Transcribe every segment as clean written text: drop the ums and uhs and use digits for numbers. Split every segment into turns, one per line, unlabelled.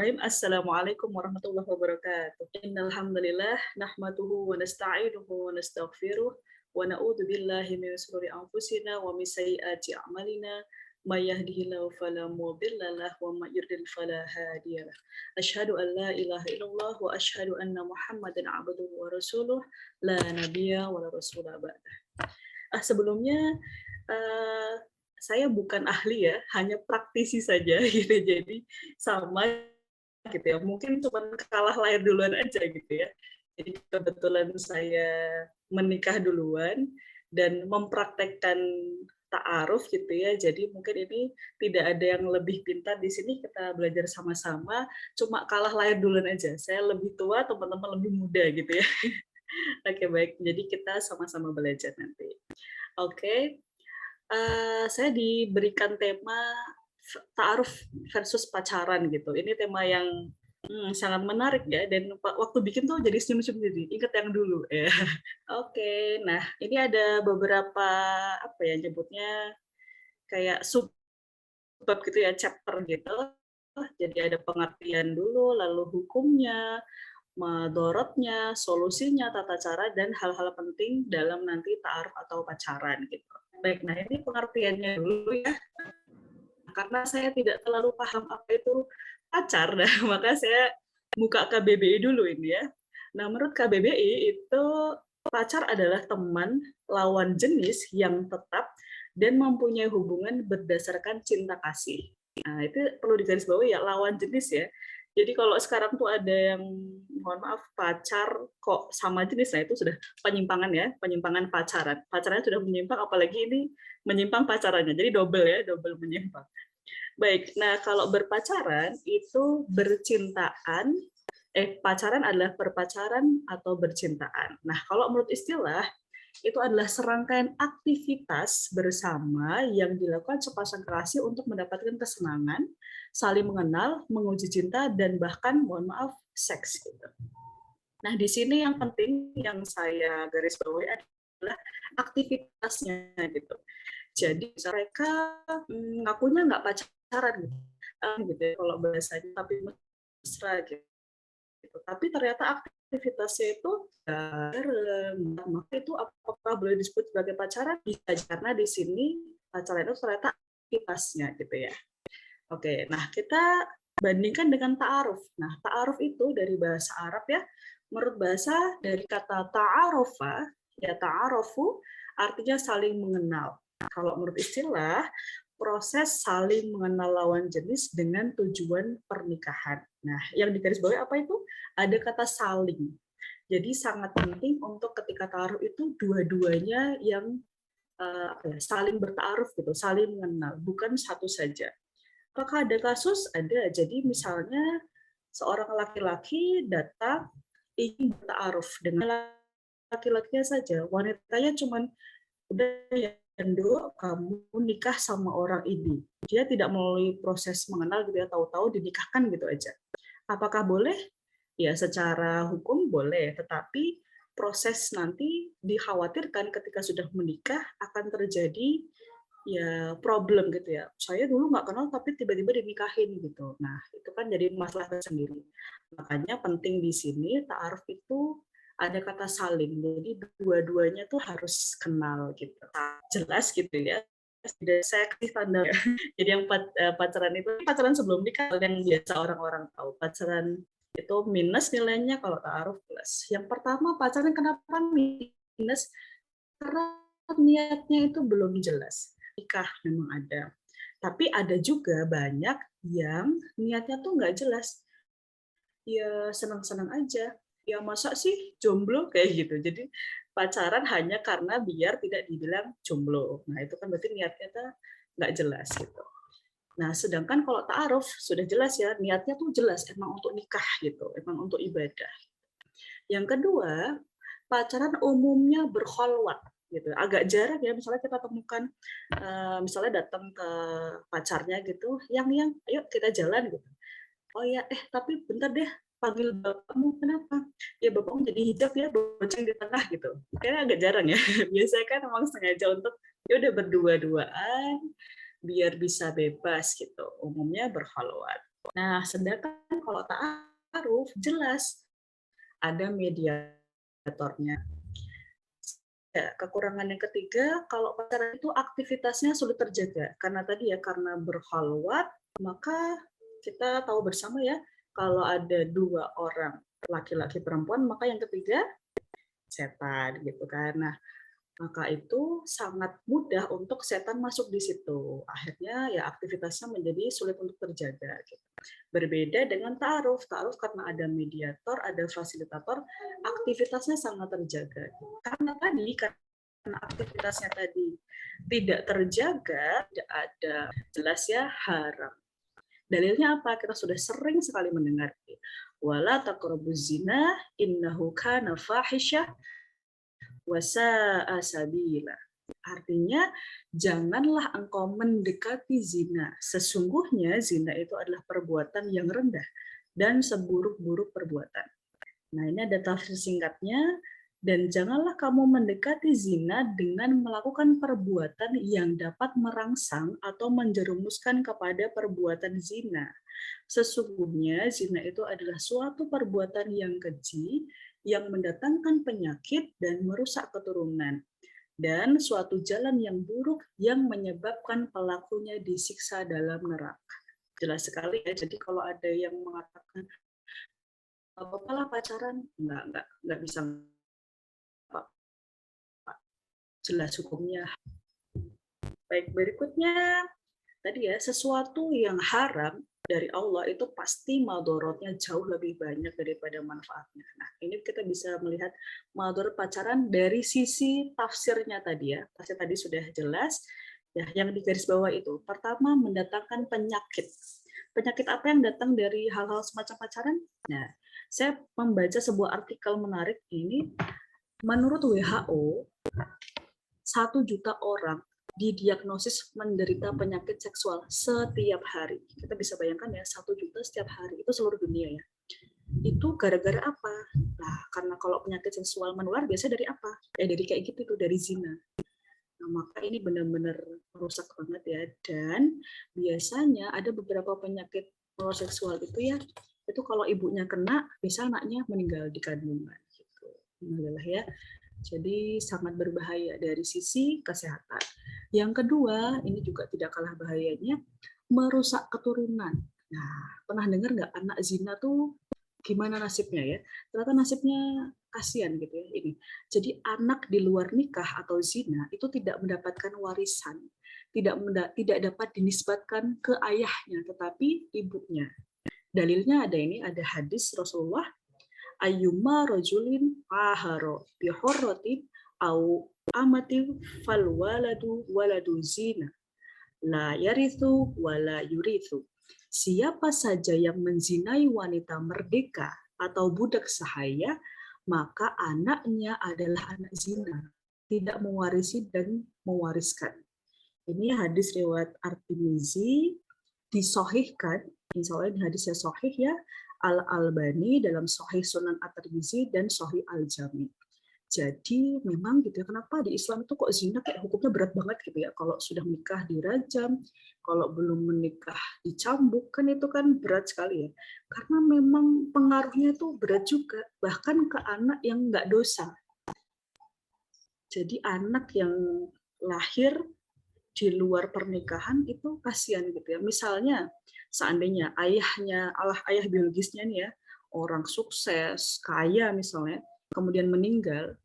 Bismillahirrahmanirrahim. Assalamualaikum warahmatullahi wabarakatuh. Innal hamdalillah nahmaduhu wa nasta'inuhu wa nastaghfiruh wa na'udzu billahi min shururi anfusina wa min sayyiati a'malina. May yahdihillahu fala mudhillalah wa may yudlil fala hadiyalah. Asyhadu an la ilaha illallah wa asyhadu anna Muhammadan 'abduhu wa rasuluh la nabiyya wa la rasula ba'dah. Sebelumnya eh, saya bukan ahli ya, hanya praktisi saja gitu. Jadi sama gitu ya. Mungkin cuma kalah lahir duluan aja gitu ya. Jadi kebetulan saya menikah duluan dan mempraktekkan ta'aruf gitu ya. Jadi mungkin ini tidak ada yang lebih pintar di sini, kita belajar sama-sama, cuma kalah lahir duluan aja. Saya lebih tua, teman-teman lebih muda gitu ya. Oke, baik. Jadi kita sama-sama belajar nanti. Oke, saya diberikan tema ta'aruf versus pacaran gitu. Ini tema yang sangat menarik ya, dan waktu bikin tuh jadi senyum-senyum sendiri, inget yang dulu ya. Oke, nah ini ada beberapa apa ya nyebutnya kayak subbab gitu ya, chapter gitu. Jadi ada pengertian dulu, lalu hukumnya, madorotnya, solusinya, tata cara, dan hal-hal penting dalam nanti ta'aruf atau pacaran gitu. Baik, nah ini pengertiannya dulu ya, karena saya tidak terlalu paham apa itu pacar, nah maka saya buka KBBI dulu ini ya. Nah, menurut KBBI itu pacar adalah teman lawan jenis yang tetap dan mempunyai hubungan berdasarkan cinta kasih. Nah, itu perlu digarisbawahi ya, lawan jenis ya. Jadi kalau sekarang tuh ada yang, mohon maaf, pacar kok sama jenis, nah itu sudah penyimpangan ya, penyimpangan pacaran. Pacarannya sudah menyimpang, apalagi ini menyimpang pacarannya, jadi double ya, double menyimpang. Baik, nah kalau berpacaran itu bercintaan, pacaran adalah berpacaran atau bercintaan. Nah, kalau menurut istilah, itu adalah serangkaian aktivitas bersama yang dilakukan sepasang kekasih untuk mendapatkan kesenangan, saling mengenal, menguji cinta, dan bahkan, mohon maaf, seks. Gitu. Nah, di sini yang penting yang saya garis bawahi adalah aktivitasnya gitu. Jadi mereka ngakunya nggak pacaran gitu ya, kalau bahasanya, tapi mesra gitu. Tapi ternyata aktivitasnya itu bareng. Maka itu apakah boleh disebut sebagai pacaran? Bisa, karena di sini pacaran itu ternyata aktivitasnya gitu ya. Oke, nah kita bandingkan dengan ta'aruf. Nah, ta'aruf itu dari bahasa Arab ya. Menurut bahasa dari kata ta'arofa, ya ta'arofu, artinya saling mengenal. Kalau menurut istilah, proses saling mengenal lawan jenis dengan tujuan pernikahan. Nah, yang digarisbawahi apa itu? Ada kata saling. Jadi sangat penting untuk ketika ta'aruf itu dua-duanya yang saling berta'aruf gitu, saling mengenal, bukan satu saja. Apakah ada kasus? Ada. Jadi misalnya seorang laki-laki datang ingin berta'aruf dengan laki-lakinya saja, wanitanya cuma udah ya Endo, kamu nikah sama orang ini. Dia tidak melalui proses mengenal gitu ya, tahu-tahu dinikahkan gitu aja. Apakah boleh? Ya secara hukum boleh, tetapi proses nanti dikhawatirkan ketika sudah menikah akan terjadi ya problem gitu ya. Saya dulu nggak kenal tapi tiba-tiba dinikahin gitu. Nah, itu kan jadi masalah tersendiri. Makanya penting di sini ta'aruf itu ada kata saling. Jadi dua-duanya tuh harus kenal gitu. Jelas gitu ya. Tidak saya kasih tanda. Jadi yang pacaran itu pacaran sebelum nikah yang biasa orang-orang tahu. Pacaran itu minus nilainya, kalau ta'aruf plus. Yang pertama pacaran kenapa minus? Karena niatnya itu belum jelas. Nikah memang ada. Tapi ada juga banyak yang niatnya tuh nggak jelas. Ya senang-senang aja. Ya masa sih jomblo kayak gitu. Jadi pacaran hanya karena biar tidak dibilang jomblo. Nah itu kan berarti niatnya tuh nggak jelas gitu. Nah sedangkan kalau ta'aruf sudah jelas ya, niatnya tuh jelas emang untuk nikah gitu, emang untuk ibadah. Yang kedua, pacaran umumnya berkholwat gitu. Agak jarang ya misalnya kita temukan misalnya datang ke pacarnya gitu, yang ayo kita jalan gitu. Oh ya, tapi bentar deh, panggil bapakmu, kenapa? Ya bapakmu jadi hijab ya, bonceng di tengah gitu. Kayaknya agak jarang ya. Biasanya kan memang sengaja untuk ya udah berdua-duaan biar bisa bebas gitu. Umumnya berkholwat. Nah, sedangkan kalau ta'aruf jelas ada mediatornya. Ya, kekurangan yang ketiga, kalau pacaran itu aktivitasnya sulit terjaga. Karena tadi ya, karena berkhalwat, maka kita tahu bersama ya, kalau ada dua orang, laki-laki perempuan, maka yang ketiga setan gitu kan. Nah, maka itu sangat mudah untuk setan masuk di situ. Akhirnya ya aktivitasnya menjadi sulit untuk terjaga. Gitu. Berbeda dengan ta'aruf. Ta'aruf karena ada mediator, ada fasilitator, aktivitasnya sangat terjaga. Karena tadi, karena aktivitasnya tadi tidak terjaga, tidak ada jelas ya haram. Dalilnya apa? Kita sudah sering sekali mendengar. Wala taqrabuz zina innahu kana fahisyah wasa'a sabila. Artinya, janganlah engkau mendekati zina. Sesungguhnya zina itu adalah perbuatan yang rendah dan seburuk-buruk perbuatan. Nah, ini ada tafsir singkatnya. Dan janganlah kamu mendekati zina dengan melakukan perbuatan yang dapat merangsang atau menjerumuskan kepada perbuatan zina. Sesungguhnya zina itu adalah suatu perbuatan yang keji, yang mendatangkan penyakit dan merusak keturunan, dan suatu jalan yang buruk yang menyebabkan pelakunya disiksa dalam neraka. Jelas sekali ya, jadi kalau ada yang mengatakan, apa-apa lah pacaran, nggak bisa apa-apa. Jelas hukumnya. Baik, berikutnya, tadi ya, sesuatu yang haram dari Allah itu pasti madorotnya jauh lebih banyak daripada manfaatnya. Nah, ini kita bisa melihat madorot pacaran dari sisi tafsirnya tadi ya. Tafsir tadi sudah jelas. Ya, yang di garis bawah itu. Pertama, mendatangkan penyakit. Penyakit apa yang datang dari hal-hal semacam pacaran? Nah, saya membaca sebuah artikel menarik ini. Menurut WHO, 1 juta orang didiagnosis menderita penyakit seksual setiap hari. Kita bisa bayangkan ya, 1 juta setiap hari. Itu seluruh dunia ya. Itu gara-gara apa? Nah, karena kalau penyakit seksual menular biasanya dari apa? Dari kayak gitu tuh, dari zina. Nah, maka ini benar-benar merusak banget ya. Dan biasanya ada beberapa penyakit seksual itu ya, itu kalau ibunya kena, bisa anaknya meninggal di kandungan. Gitu. Alhamdulillah ya. Jadi sangat berbahaya dari sisi kesehatan. Yang kedua, ini juga tidak kalah bahayanya, merusak keturunan. Nah, pernah dengar nggak anak zina tuh gimana nasibnya ya? Ternyata nasibnya kasihan gitu ya ini. Jadi anak di luar nikah atau zina itu tidak mendapatkan warisan, tidak dapat dinisbatkan ke ayahnya, tetapi ibunya. Dalilnya ada ini, ada hadis Rasulullah, ayyuma rajulin aharo bihorrotin au amatin fal waladu zina la yarithu wala yurithu. Siapa saja yang menzinai wanita merdeka atau budak sahaya, maka anaknya adalah anak zina, tidak mewarisi dan mewariskan. Ini hadis riwayat At-Tirmizi, disohihkan, insya Allah ini hadisnya sohih ya, Al-Albani dalam Sohih Sunan At-Tirmizi dan Sohih Al-Jami. Jadi memang gitu ya, kenapa di Islam itu kok zina kayak hukumnya berat banget gitu ya. Kalau sudah menikah dirajam, kalau belum menikah dicambuk, kan itu kan berat sekali ya. Karena memang pengaruhnya itu berat juga, bahkan ke anak yang nggak dosa. Jadi anak yang lahir di luar pernikahan itu kasihan gitu ya. Misalnya seandainya ayah biologisnya nih ya, orang sukses, kaya misalnya, kemudian meninggal,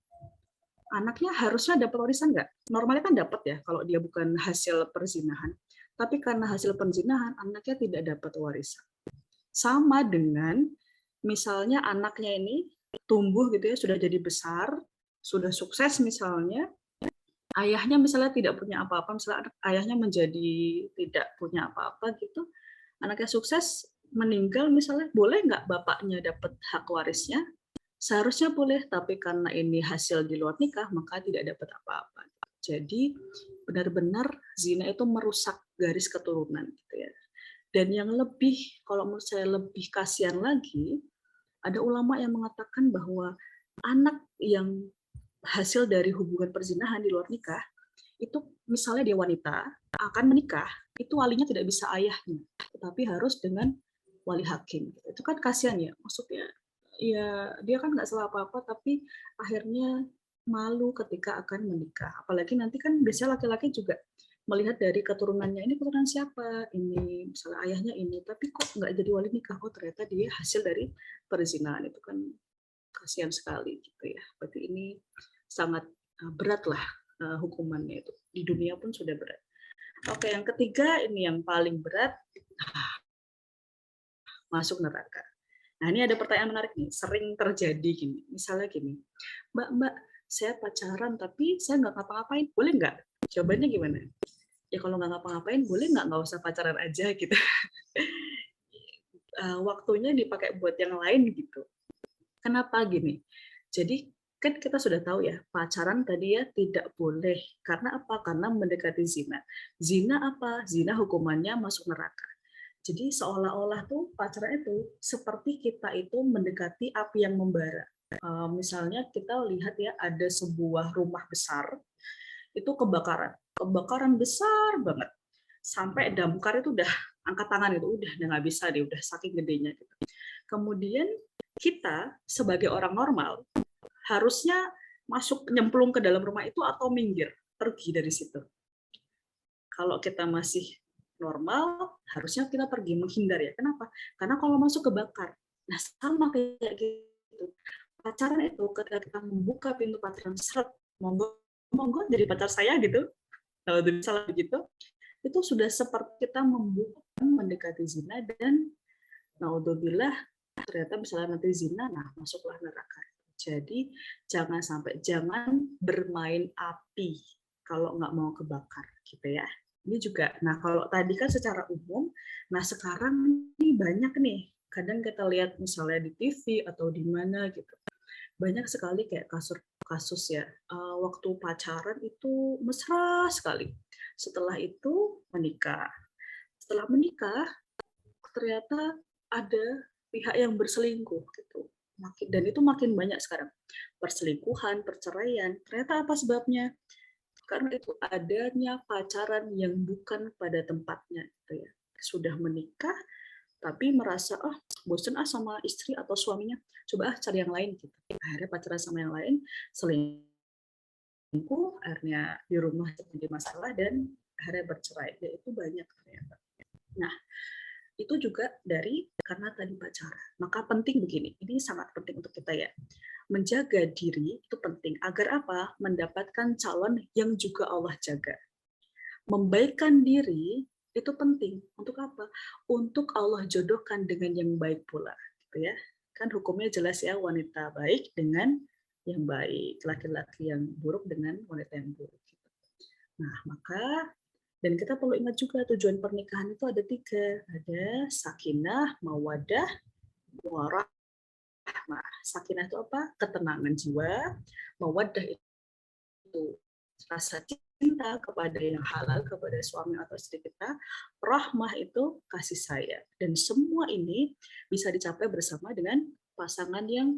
anaknya harusnya dapat warisan nggak? Normalnya kan dapat ya kalau dia bukan hasil perzinahan. Tapi karena hasil perzinahan, anaknya tidak dapat warisan. Sama dengan misalnya anaknya ini tumbuh gitu ya, sudah jadi besar, sudah sukses misalnya, ayahnya misalnya tidak punya apa-apa, misalnya ayahnya menjadi tidak punya apa-apa gitu, anaknya sukses, meninggal misalnya, boleh nggak bapaknya dapat hak warisnya? Seharusnya boleh, tapi karena ini hasil di luar nikah, maka tidak dapat apa-apa. Jadi benar-benar zina itu merusak garis keturunan gitu ya. Dan yang lebih, kalau menurut saya lebih kasihan lagi, ada ulama yang mengatakan bahwa anak yang hasil dari hubungan perzinahan di luar nikah, itu misalnya dia wanita akan menikah, itu walinya tidak bisa ayahnya, tetapi harus dengan wali hakim. Itu kan kasihan ya, maksudnya ya dia kan nggak salah apa-apa, tapi akhirnya malu ketika akan menikah. Apalagi nanti kan biasanya laki-laki juga melihat dari keturunannya, ini keturunan siapa, ini misalnya ayahnya ini, tapi kok nggak jadi wali nikah, oh ternyata dia hasil dari perzinahan. Itu kan kasihan sekali gitu ya. Berarti ini sangat berat lah hukumannya itu. Di dunia pun sudah berat. Oke, yang ketiga ini yang paling berat, masuk neraka. Nah, ini ada pertanyaan menarik nih, sering terjadi gini. Misalnya gini, Mbak, saya pacaran tapi saya nggak ngapa-ngapain, boleh nggak? Jawabannya gimana? Ya kalau nggak ngapa-ngapain, boleh nggak usah pacaran aja gitu. Waktunya dipakai buat yang lain gitu. Kenapa gini? Jadi kan kita sudah tahu ya, pacaran tadi ya tidak boleh. Karena apa? Karena mendekati zina. Zina apa? Zina hukumannya masuk neraka. Jadi seolah-olah tuh pacaran itu seperti kita itu mendekati api yang membara. Misalnya kita lihat ya, ada sebuah rumah besar itu kebakaran besar banget, sampai damkar itu udah angkat tangan, itu udah nggak bisa deh, udah saking gedenya gitu. Kemudian kita sebagai orang normal harusnya masuk nyemplung ke dalam rumah itu atau minggir pergi dari situ. Kalau kita masih normal, harusnya kita pergi menghindar ya. Kenapa? Karena kalau masuk kebakar. Nah, sama kayak gitu. Pacaran itu ketika kita membuka pintu pacaran, seret, monggo jadi pacar saya gitu. Kalau misalnya begitu, itu sudah seperti kita membuka mendekati zina, dan naudzubillah ternyata misalnya nanti zina, nah masuklah neraka. Jadi jangan bermain api kalau nggak mau kebakar gitu ya. Ini juga, nah kalau tadi kan secara umum, nah sekarang ini banyak nih, kadang kita lihat misalnya di TV atau di mana gitu, banyak sekali kayak kasus ya, waktu pacaran itu mesra sekali, setelah itu menikah, setelah menikah ternyata ada pihak yang berselingkuh gitu. Dan itu makin banyak sekarang. Perselingkuhan, perceraian. Ternyata apa sebabnya? Karena itu adanya pacaran yang bukan pada tempatnya gitu ya. Sudah menikah tapi merasa bosen sama istri atau suaminya, coba cari yang lain gitu. Akhirnya pacaran sama yang lain, selingkuh, akhirnya di rumah terjadi masalah dan akhirnya bercerai. Dan itu banyak ternyata. Nah, itu juga karena tadi pacaran. Maka penting begini, ini sangat penting untuk kita ya. Menjaga diri itu penting. Agar apa? Mendapatkan calon yang juga Allah jaga. Membaikkan diri itu penting. Untuk apa? Untuk Allah jodohkan dengan yang baik pula. Gitu ya. Kan hukumnya jelas ya, wanita baik dengan yang baik. Laki-laki yang buruk dengan wanita yang buruk. Nah, maka dan kita perlu ingat juga tujuan pernikahan itu ada 3. Ada sakinah, mawadah, warahmah. Sakinah itu apa? Ketenangan jiwa. Mawadah itu rasa cinta kepada yang halal, kepada suami atau istri kita. Rahmah itu kasih sayang. Dan semua ini bisa dicapai bersama dengan pasangan yang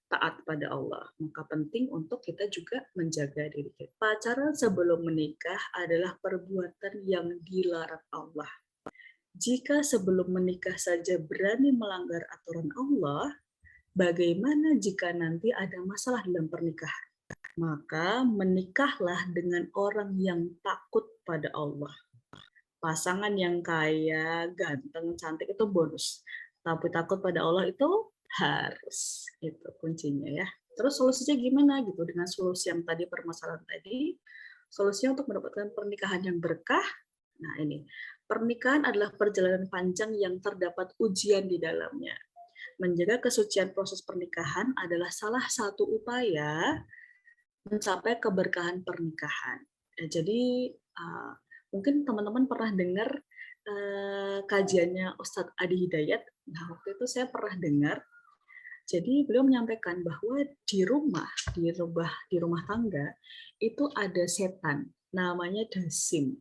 taat pada Allah. Maka penting untuk kita juga menjaga diri kita. Pacaran sebelum menikah adalah perbuatan yang dilarang Allah. Jika sebelum menikah saja berani melanggar aturan Allah, bagaimana jika nanti ada masalah dalam pernikahan? Maka menikahlah dengan orang yang takut pada Allah. Pasangan yang kaya, ganteng, cantik itu bonus. Tapi takut pada Allah itu harus. Itu kuncinya ya. Terus solusinya gimana gitu? Dengan solusi yang tadi, permasalahan tadi, solusinya untuk mendapatkan pernikahan yang berkah. Nah ini, pernikahan adalah perjalanan panjang yang terdapat ujian di dalamnya. Menjaga kesucian proses pernikahan adalah salah satu upaya mencapai keberkahan pernikahan. Jadi mungkin teman-teman pernah dengar kajiannya Ustadz Adi Hidayat. Nah, waktu itu saya pernah dengar. Jadi beliau menyampaikan bahwa di rumah tangga itu ada setan, namanya Dasim.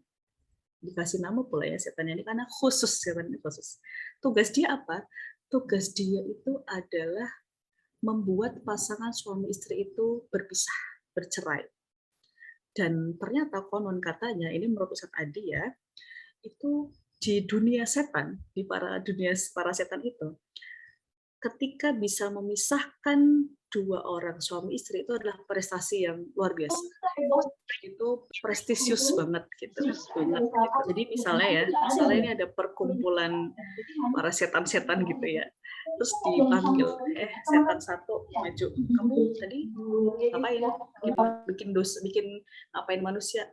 Dikasih nama pula ya setannya ini karena khusus, setan ini khusus. Tugas dia apa? Tugas dia itu adalah membuat pasangan suami istri itu berpisah, bercerai. Dan ternyata konon katanya, ini menurut Ustadz Adi ya, itu di dunia setan, di dunia para setan itu, ketika bisa memisahkan dua orang suami istri itu adalah prestasi yang luar biasa. Itu prestisius banget gitu, banget gitu. Jadi misalnya ini ada perkumpulan para setan-setan gitu ya. Terus dipanggil, setan satu maju, kamu tadi ngapain? Bikin ngapain manusia?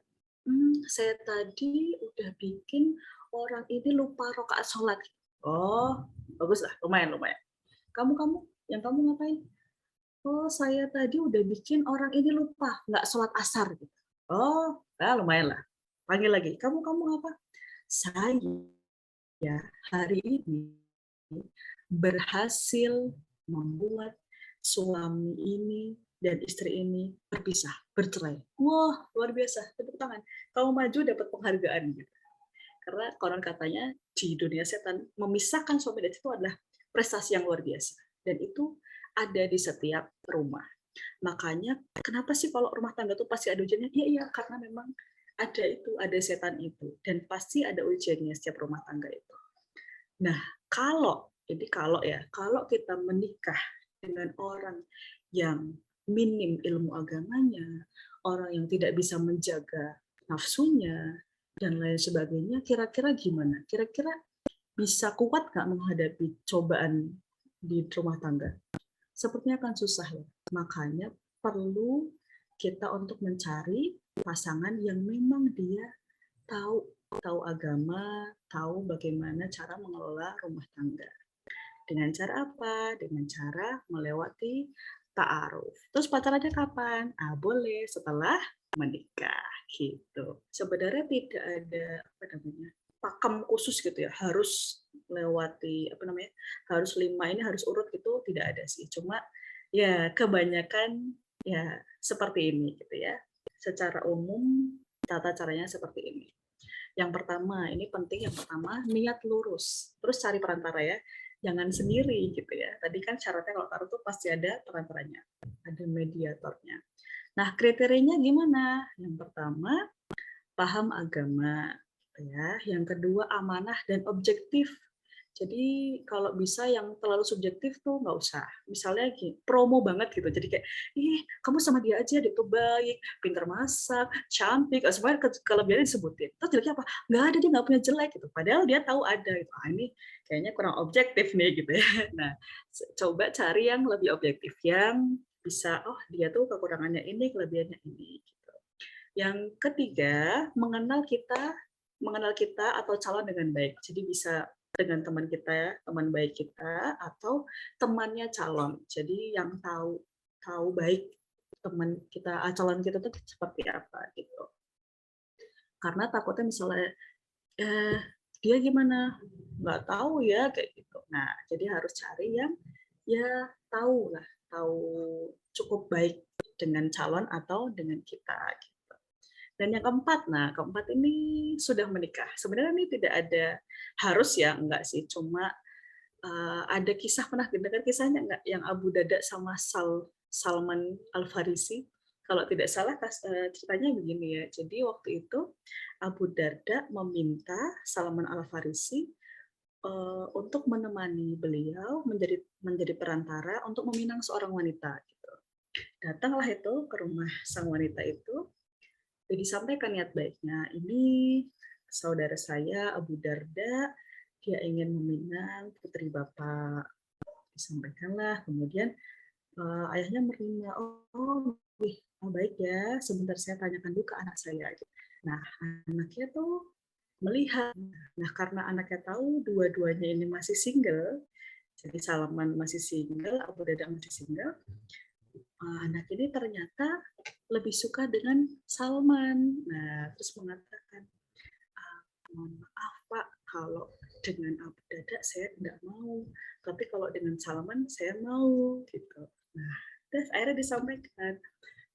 Saya tadi udah bikin orang ini lupa rakaat sholat. Oh, bagus lah, lumayan. Yang kamu ngapain? Oh, saya tadi udah bikin orang ini lupa, nggak sholat asar. Gitu. Oh, lumayan lah. Panggil lagi, kamu apa? Saya hari ini berhasil membuat suami ini dan istri ini bercerai. Wah, luar biasa, tepuk tangan. Kamu maju dapat penghargaan. Gitu. Karena konon katanya di dunia setan, memisahkan suami dan istri itu adalah prestasi yang luar biasa. Dan itu ada di setiap rumah. Makanya kenapa sih kalau rumah tangga itu pasti ada ujiannya? Iya, karena memang ada setan itu. Dan pasti ada ujiannya setiap rumah tangga itu. Nah, kalau kita menikah dengan orang yang minim ilmu agamanya, orang yang tidak bisa menjaga nafsunya, dan lain sebagainya, kira-kira gimana? Kira-kira bisa kuat nggak menghadapi cobaan di rumah tangga? Sepertinya akan susah ya. Makanya perlu kita untuk mencari pasangan yang memang dia tahu agama, tahu bagaimana cara mengelola rumah tangga. Dengan cara apa? Dengan cara melewati ta'aruf. Terus pacarannya kapan? Boleh setelah menikah gitu. Sebenarnya tidak ada pakem khusus gitu ya, harus melewati harus 5 ini harus urut gitu, tidak ada sih. Cuma ya kebanyakan ya seperti ini gitu ya. Secara umum tata caranya seperti ini. Yang pertama, ini penting, yang pertama niat lurus. Terus cari perantara ya. Jangan sendiri gitu ya. Tadi kan syaratnya kalau taruh tuh pasti ada perantaranya, ada mediatornya. Nah, kriterianya gimana? Yang pertama, paham agama ya. Yang kedua, amanah dan objektif. Jadi kalau bisa yang terlalu subjektif tuh nggak usah. Misalnya gini, promo banget gitu. Jadi kayak, kamu sama dia aja, dia tuh baik, pintar masak, cantik, semuanya kelebihannya disebutin. Terus jeleknya apa? Nggak ada, dia nggak punya jelek gitu. Padahal dia tahu ada. Gitu. Ini kayaknya kurang objektif nih gitu ya. Nah, coba cari yang lebih objektif, yang bisa, dia tuh kekurangannya ini, kelebihannya ini. Gitu. Yang ketiga, mengenal kita atau calon dengan baik. Jadi bisa dengan teman kita, teman baik kita, atau temannya calon. Jadi yang tahu baik teman kita, calon kita itu seperti apa gitu. Karena takutnya misalnya dia gimana, nggak tahu ya kayak gitu. Nah, jadi harus cari yang ya tahu cukup baik dengan calon atau dengan kita. Dan yang keempat ini sudah menikah. Sebenarnya ini tidak ada harus ya, enggak sih. Cuma ada kisah, pernah dengar kisahnya enggak? Yang Abu Darda sama Salman Al-Farisi. Kalau tidak salah ceritanya begini ya. Jadi waktu itu Abu Darda meminta Salman Al-Farisi untuk menemani beliau menjadi perantara untuk meminang seorang wanita. Gitu. Datanglah itu ke rumah sang wanita itu. Jadi disampaikan niat baiknya, ini saudara saya Abu Darda, dia ingin meminang putri Bapak. Disampaikanlah, kemudian ayahnya menerima, baik ya, sebentar saya tanyakan dulu ke anak saya. Nah, anaknya tuh melihat, nah karena anaknya tahu dua-duanya ini masih single, jadi Salman masih single, Abu Darda masih single, anak ini ternyata lebih suka dengan Salman. Nah, terus mengatakan, mohon maaf Pak, kalau dengan Abu Darda saya tidak mau, tapi kalau dengan Salman saya mau, gitu. Nah, terus akhirnya disampaikan,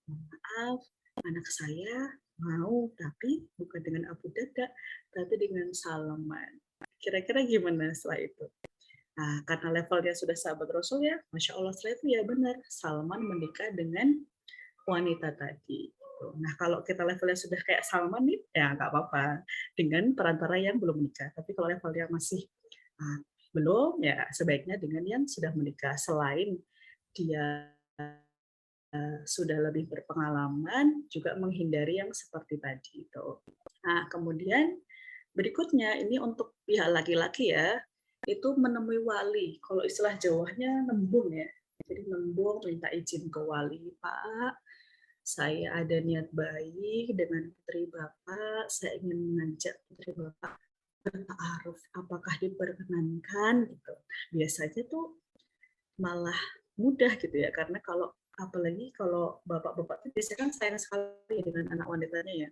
mohon maaf, anak saya mau, tapi bukan dengan Abu Darda, tapi dengan Salman. Kira-kira gimana setelah itu? Nah, karena levelnya sudah sahabat Rasul ya, Masya Allah setelah itu ya benar, Salman menikah dengan wanita tadi. gitu. Nah kalau kita levelnya sudah kayak Salman nih, ya nggak apa-apa dengan perantara yang belum menikah. Tapi kalau levelnya masih belum, ya sebaiknya dengan yang sudah menikah. Selain dia sudah lebih berpengalaman, juga menghindari yang seperti tadi itu. Nah, kemudian berikutnya ini untuk pihak laki-laki ya, itu menemui wali. Kalau istilah Jawanya nembung ya. Jadi nembung minta izin ke wali, Pak, saya ada niat baik dengan putri Bapak, saya ingin mengajak putri Bapak bertaaruf, apakah diperkenankan gitu. Biasanya tuh malah mudah gitu ya, karena kalau apalagi kalau bapak-bapak itu biasanya kan sayang sekali dengan anak wanitanya ya.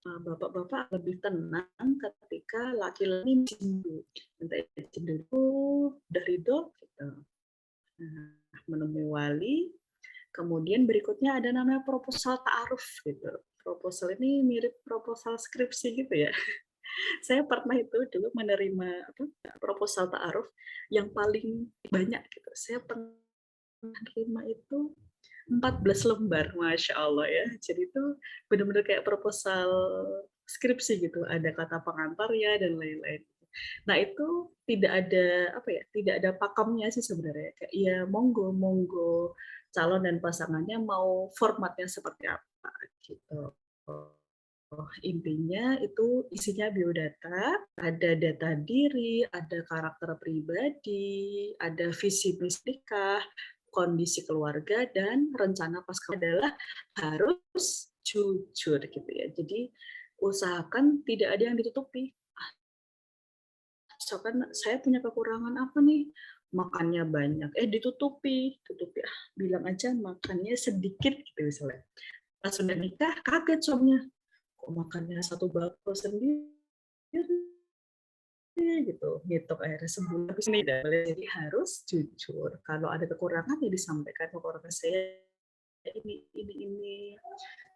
Bapak-bapak lebih tenang ketika laki-laki minta izin dulu, udah ridho gitu. Nah, menemui wali, kemudian berikutnya ada namanya proposal ta'aruf gitu. Proposal ini mirip proposal skripsi gitu ya. Saya pernah itu dulu menerima proposal ta'aruf yang paling banyak gitu. Saya pernah menerima itu 14 lembar, Masya Allah ya. Jadi itu benar-benar kayak proposal skripsi gitu. Ada kata pengantarnya dan lain-lain. Nah itu tidak ada apa ya, tidak ada pakemnya sih sebenarnya. Kayak ya monggo monggo calon dan pasangannya mau formatnya seperti apa gitu. Intinya itu isinya biodata, ada data diri, ada karakter pribadi, ada visi misi nikah, kondisi keluarga, dan rencana pasca adalah harus jujur gitu ya. Jadi usahakan tidak ada yang ditutupi. Misalkan saya punya kekurangan apa nih? Makannya banyak, tutupi, bilang aja makannya sedikit gitu misalnya. Pas sudah nikah, kaget suaminya, kok makannya satu bakul sendiri gitu, ngitung akhirnya sebulan habis ini. Jadi harus jujur. Kalau ada kekurangan ya disampaikan, kekurangan saya ini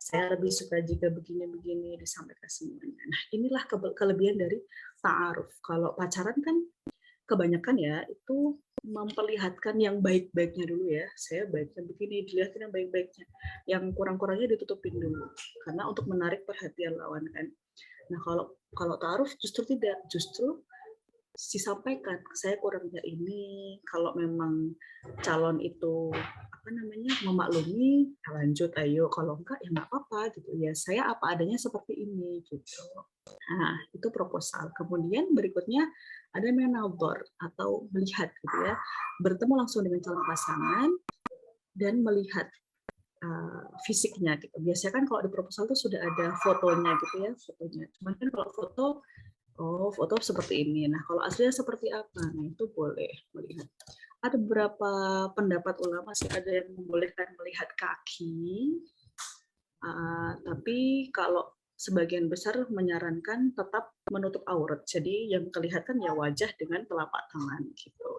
saya lebih suka jika begini disampaikan semuanya. Nah inilah kelebihan dari ta'aruf. Kalau pacaran kan kebanyakan ya itu memperlihatkan yang baik-baiknya dulu ya. Saya baiknya begini, dilihatin yang baik-baiknya. Yang kurang-kurangnya ditutupin dulu. Karena untuk menarik perhatian lawan kan. Nah kalau ta'aruf justru tidak, justru disampaikan saya kurangnya ini. Kalau memang calon itu memaklumi, lanjut ayo. Kalau enggak ya nggak apa-apa gitu ya. Saya apa adanya seperti ini gitu. Nah itu proposal. Kemudian berikutnya ada menabor atau melihat gitu ya. Bertemu langsung dengan calon pasangan dan melihat fisiknya gitu. Biasanya kan kalau di proposal itu sudah ada fotonya gitu ya, fotonya. Cuman kan kalau foto seperti ini. Nah, kalau aslinya seperti apa? Nah, itu boleh melihat. Ada beberapa pendapat ulama sih, ada yang membolehkan melihat kaki, tapi kalau sebagian besar menyarankan tetap menutup aurat. Jadi yang kelihatan ya wajah dengan telapak tangan gitu.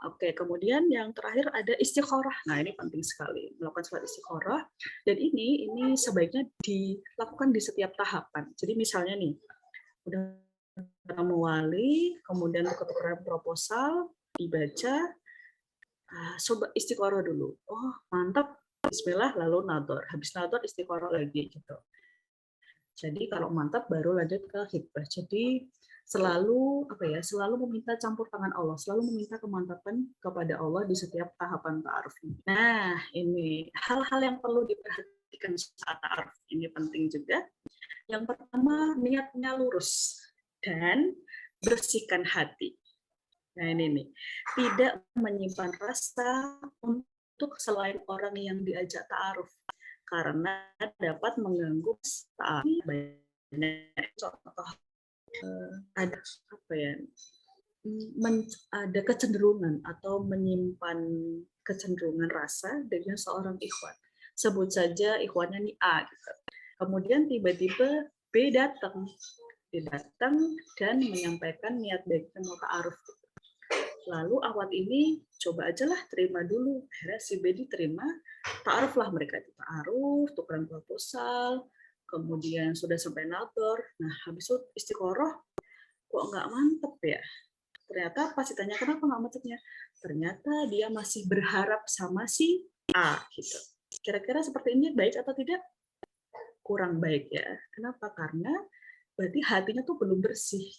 Oke, kemudian yang terakhir ada istikharah. Nah, ini penting sekali melakukan sholat istikharah. Dan ini sebaiknya dilakukan di setiap tahapan. Jadi misalnya nih, udah ketemu wali, kemudian ketukeran proposal, dibaca, coba istikharah dulu. Oh, mantap. Bismillah, lalu nador. Habis nador istikharah lagi gitu. Jadi kalau mantap baru lanjut ke khitbah. Jadi selalu meminta campur tangan Allah, selalu meminta kemantapan kepada Allah di setiap tahapan ta'aruf ini. Nah, ini hal-hal yang perlu diperhatikan saat ta'aruf ini penting juga. Yang pertama, niatnya lurus dan bersihkan hati. Nah ini nih, tidak menyimpan rasa untuk selain orang yang diajak ta'aruf, karena dapat mengganggu ta'aruf. Banyak contoh ada ada kecenderungan atau menyimpan kecenderungan rasa dengan seorang ikhwan. Sebut saja ikhwannya nih A gitu. Kemudian tiba-tiba B datang dan menyampaikan niat baiknya mau ta'aruf. Lalu awal ini coba aja lah terima dulu. Akhirnya si B diterima, ta'aruf lah mereka itu ta'aruf, tukeran proposal, kemudian sudah sampai nador. Nah habis itu istikharah kok nggak mantep ya. Ternyata pas ditanya kenapa nggak mantepnya, ternyata dia masih berharap sama si A gitu. Kira-kira seperti ini baik atau tidak? Kurang baik ya. Kenapa? Karena berarti hatinya tuh belum bersih.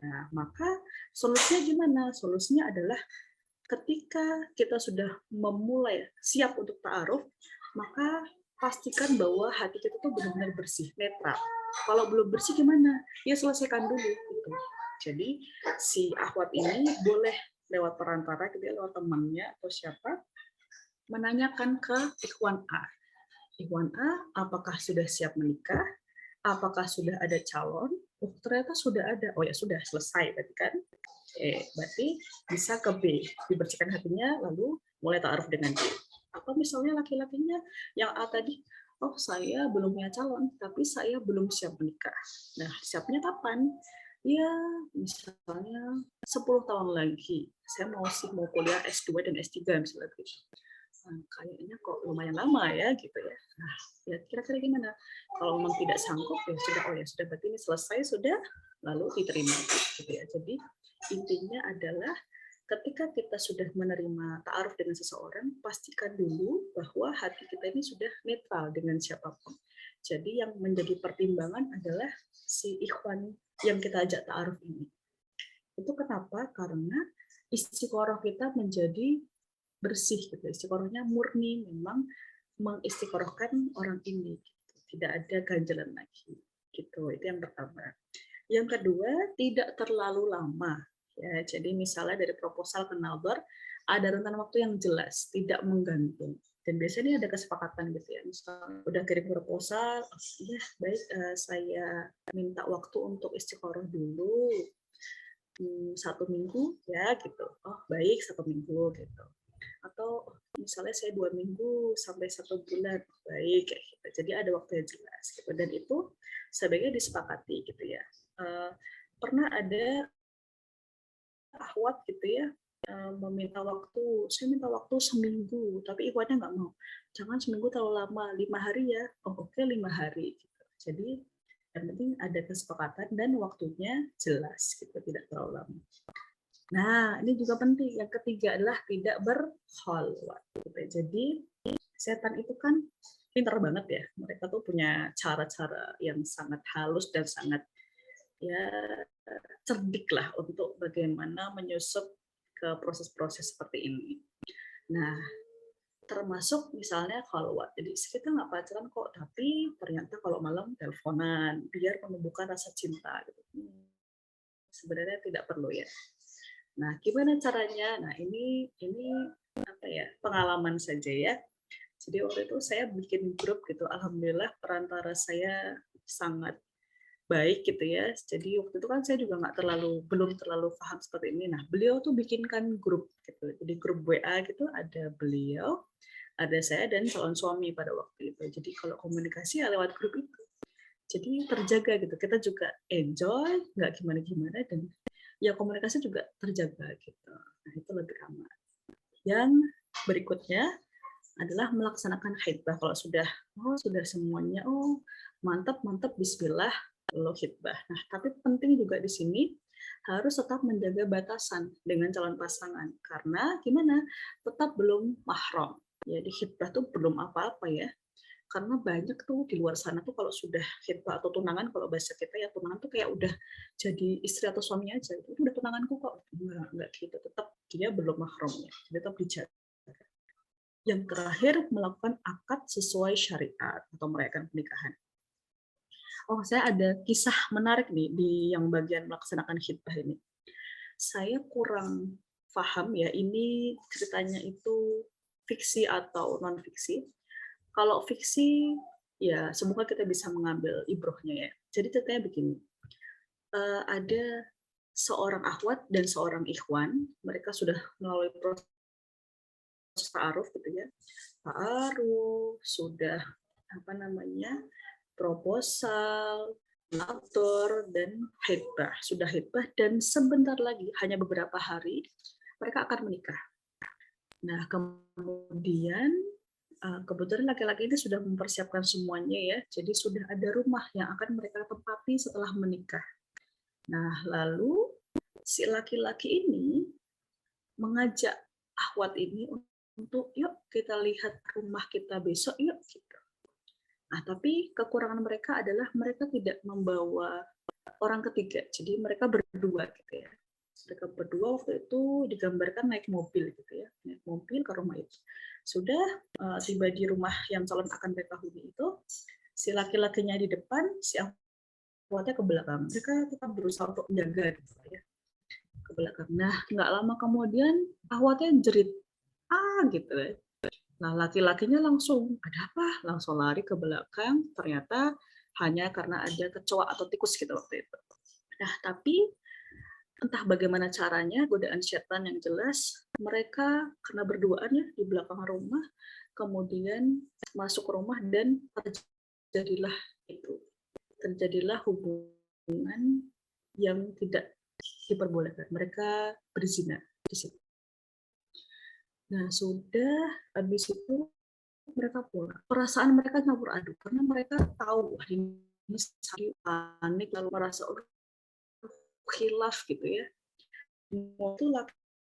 Nah, maka solusinya gimana? Solusinya adalah ketika kita sudah memulai siap untuk ta'aruf, maka pastikan bahwa hati kita tuh benar-benar bersih, netral. Kalau belum bersih gimana? Ya selesaikan dulu. Gitu. Jadi si akhwat ini boleh lewat perantara, gitu ya, lewat temannya atau siapa, menanyakan ke ikhwan A. Ikhwan A, apakah sudah siap menikah? Apakah sudah ada calon? Oh, ternyata sudah ada. Oh ya sudah selesai berarti kan? Berarti bisa ke B, dibersihkan hatinya, lalu mulai ta'aruf dengan B. Apa misalnya laki-lakinya yang A tadi, oh saya belum punya calon, tapi saya belum siap menikah. Nah, siapnya kapan? Ya, misalnya 10 tahun lagi. Saya mau kuliah S2 dan S3 misalnya gitu. Kayaknya kok lumayan lama ya gitu ya. Nah, ya kira-kira gimana? Kalau memang tidak sanggup ya sudah, oh ya sudah berarti ini selesai sudah, lalu diterima gitu ya. Jadi intinya adalah ketika kita sudah menerima ta'aruf dengan seseorang, pastikan dulu bahwa hati kita ini sudah netral dengan siapapun. Jadi yang menjadi pertimbangan adalah si ikhwan yang kita ajak ta'aruf ini. Itu kenapa? Karena istiqoroh kita menjadi bersih gitu. Istiqorohnya murni, memang mengistiqorohkan orang ini gitu. Tidak ada ganjalan lagi gitu. Itu yang pertama. Yang kedua, tidak terlalu lama ya. Jadi misalnya dari proposal ke nalbar ada rentan waktu yang jelas, tidak menggantung. Dan biasanya ada kesepakatan gitu ya. Misalnya udah kirim proposal, ya baik, saya minta waktu untuk istiqoroh dulu 1 minggu ya gitu. Oh baik 1 minggu gitu. Atau misalnya saya 2 minggu sampai 1 bulan, baik kayak gitu. Jadi ada waktu yang jelas gitu. Dan itu sebaiknya disepakati gitu ya. Pernah ada akhwat gitu ya, meminta waktu, saya minta waktu seminggu, tapi ikhwatnya nggak mau. Jangan seminggu terlalu lama, 5 hari ya. Oh oke 5 hari. Gitu. Jadi yang penting ada kesepakatan dan waktunya jelas, gitu, tidak terlalu lama. Nah, ini juga penting. Yang ketiga adalah tidak berkhalwat. Jadi, setan itu kan pintar banget ya. Mereka tuh punya cara-cara yang sangat halus dan sangat ya cerdik lah untuk bagaimana menyusup ke proses-proses seperti ini. Nah, termasuk misalnya khalwat. Jadi kita nggak pacaran kok, tapi ternyata kalau malam teleponan biar menumbuhkan rasa cinta. Gitu. Sebenarnya tidak perlu ya. Nah, gimana caranya? Nah, ini apa ya? Pengalaman saja ya. Jadi waktu itu saya bikin grup gitu. Alhamdulillah perantara saya sangat baik gitu ya. Jadi waktu itu kan saya juga belum terlalu paham seperti ini. Nah, beliau tuh bikinkan grup gitu. Jadi grup WA gitu ada beliau, ada saya dan calon suami pada waktu itu. Jadi kalau komunikasi ya lewat grup itu. Jadi terjaga gitu. Kita juga enjoy, nggak gimana-gimana dan ya komunikasi juga terjaga gitu. Nah, itu lebih aman. Yang berikutnya adalah melaksanakan khitbah. Kalau sudah semuanya, mantap bismillah, lalu khitbah. Nah, tapi penting juga di sini harus tetap menjaga batasan dengan calon pasangan karena gimana? Tetap belum mahram. Ya di khitbah tuh belum apa-apa ya. Karena banyak tuh di luar sana tuh kalau sudah khitbah atau tunangan, kalau bahasa kita ya tunangan tuh kayak udah jadi istri atau suami aja, itu udah tunanganku kok. Enggak gitu, tetap dia belum mahramnya, tetap dijaga. Yang terakhir, melakukan akad sesuai syariat atau merayakan pernikahan. Oh, saya ada kisah menarik nih di yang bagian melaksanakan khitbah ini. Saya kurang paham ya, ini ceritanya itu fiksi atau non fiksi. Kalau fiksi, ya semoga kita bisa mengambil ibrohnya ya. Jadi ceritanya begini, ada seorang akhwat dan seorang ikhwan, mereka sudah melalui proses ta'aruf gitu ya. Ta'aruf, sudah proposal, lapor, dan khitbah. Sudah khitbah dan sebentar lagi, hanya beberapa hari, mereka akan menikah. Nah, kemudian kebetulan laki-laki ini sudah mempersiapkan semuanya ya, jadi sudah ada rumah yang akan mereka tempati setelah menikah. Nah, lalu si laki-laki ini mengajak akhwat ini untuk yuk kita lihat rumah kita besok yuk gitu. Nah, tapi kekurangan mereka adalah mereka tidak membawa orang ketiga. Jadi mereka berdua gitu ya. Mereka berdua waktu itu digambarkan naik mobil gitu ya. Naik mobil ke rumah itu. Sudah tiba di rumah yang calon akan mereka huni itu, si laki-lakinya di depan, si ahwatnya ke belakang. Mereka tetap berusaha untuk menjaga gitu ya, ke belakang. Nah, nggak lama kemudian ahwatnya jerit, gitu ya. Nah, laki-lakinya langsung, ada apa? Langsung lari ke belakang, ternyata hanya karena ada kecoa atau tikus gitu waktu itu. Nah, tapi entah bagaimana caranya, godaan setan yang jelas, mereka karena berduaan ya di belakang rumah, kemudian masuk ke rumah dan terjadilah itu. Terjadilah hubungan yang tidak diperbolehkan. Mereka berzina di situ. Nah, sudah habis itu mereka pulang. Perasaan mereka campur aduk karena mereka tahu wah ini panik lalu merasa khilaf gitu ya. Itu